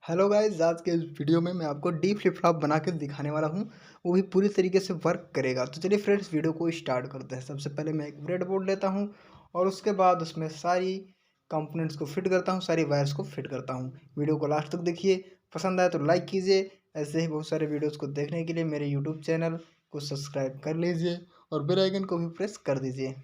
Hello guys, आज के इस वीडियो में मैं आपको डी फ्लिप फ्लॉप बना के दिखाने वाला हूँ। वो भी पूरी तरीके से वर्क करेगा। तो चलिए फ्रेंड्स, वीडियो को स्टार्ट करते हैं। सबसे पहले मैं एक ब्रेड बोर्ड लेता हूँ और उसके बाद उसमें सारी कंपोनेंट्स को फिट करता हूँ, सारी वायर्स को फिट करता हूँ। वीडियो को लास्ट तक देखिए, पसंद आए तो लाइक कीजिए। ऐसे ही बहुत सारे वीडियोज़ को देखने के लिए मेरे यूट्यूब चैनल को सब्सक्राइब कर लीजिए और बेल आइकन को भी प्रेस कर दीजिए।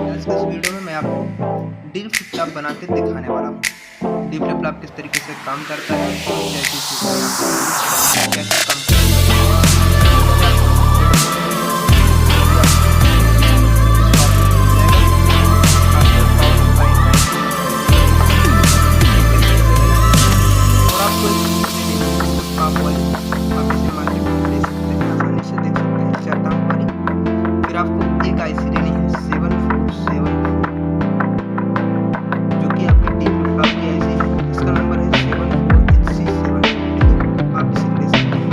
आज के इस वीडियो में मैं आपको Dflip-flop बना के दिखाने वाला हूँ। Dflip-flop किस तरीके से काम करता है, कैसी चीज़ें कैसे काम आपको एक आईसी लेनी है 747 जो कि आपकी Dflip-flop की आईसी है। इसका नंबर है 74HC7। आप इसे ले सकते हैं।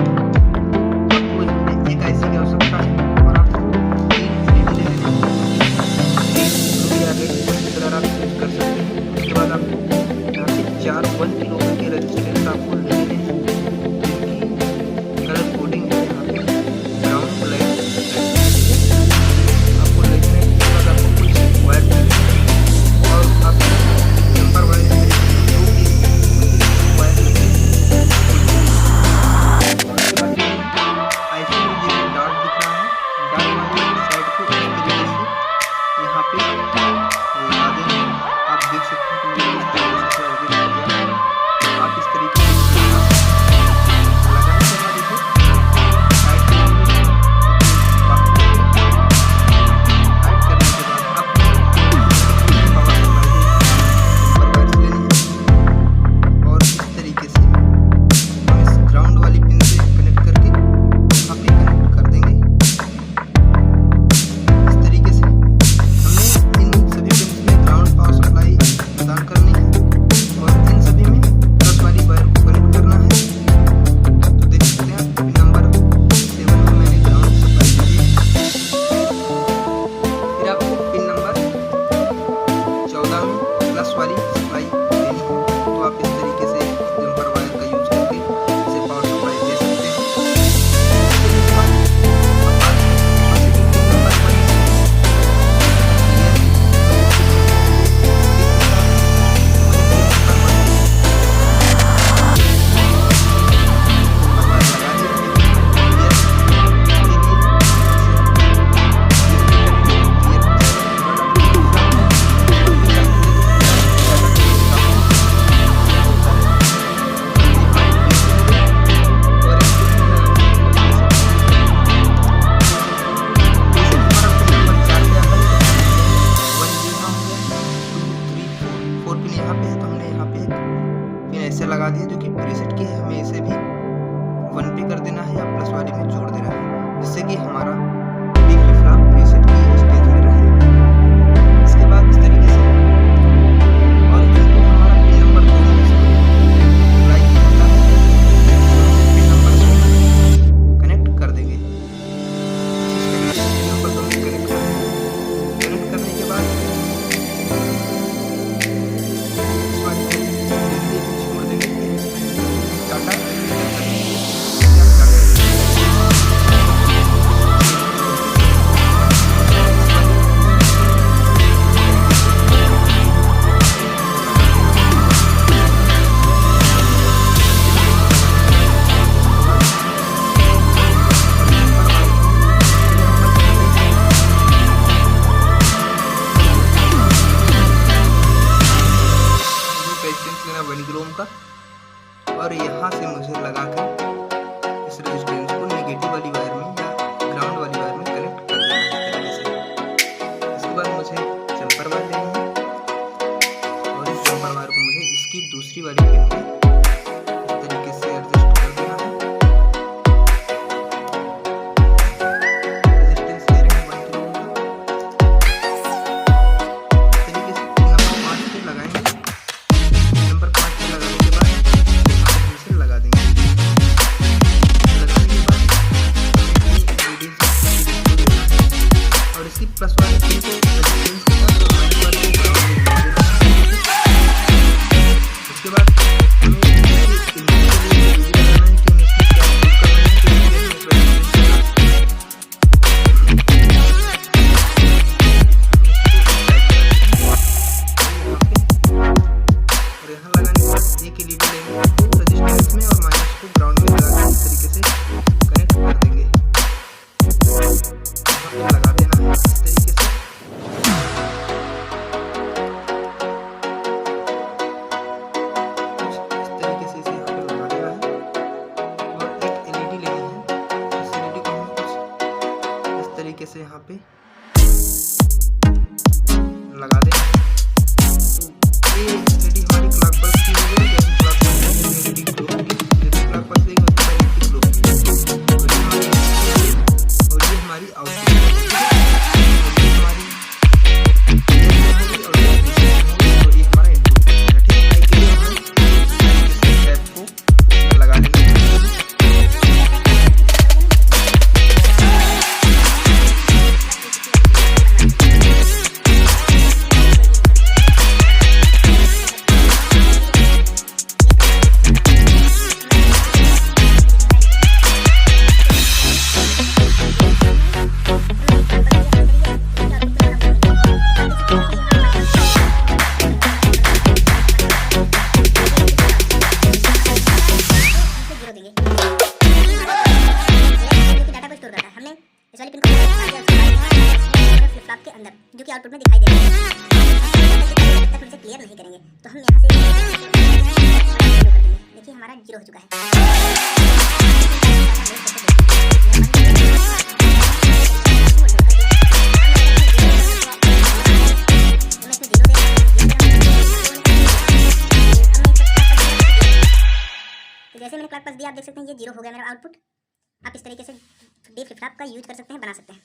आपको यहाँ पे एक आईसी की आवश्यकता है और आपको 3 LED लेने हैं। इस तरह आप चेंज कर सकते हैं। उसके बाद आपको यहाँ पे 4 1 किलो के रेजिस्टेंस आपको लेने हैं, जिनकी कलर कोडिंग है यहाँ पे ब्राउन ब्लैक। आपको लेने से यहाँ पे लगा दें। तो ये एलईडी हमारी क्लॉक पल्स की हो गई। जैसे क्लॉक पल्स देंगे एलईडी ग्लो होगी, जैसे क्लॉक पल्स देंगे उसके बाद एलईडी ग्लो होगी। और ये हमारी आउटपुट फ्लिप-फ्लॉप के अंदर जो कि आउटपुट में दिखाई दे रहा है। तक हम इसे क्लियर नहीं करेंगे तो हम यहाँ से देखिए हमारा 0 हो चुका है। तो जैसे मैंने क्लॉक पल्स दिया आप देख सकते हैं ये 0 हो गया मेरा आउटपुट। आप इस तरीके से Dflip-flop का यूज कर सकते हैं, बना सकते हैं।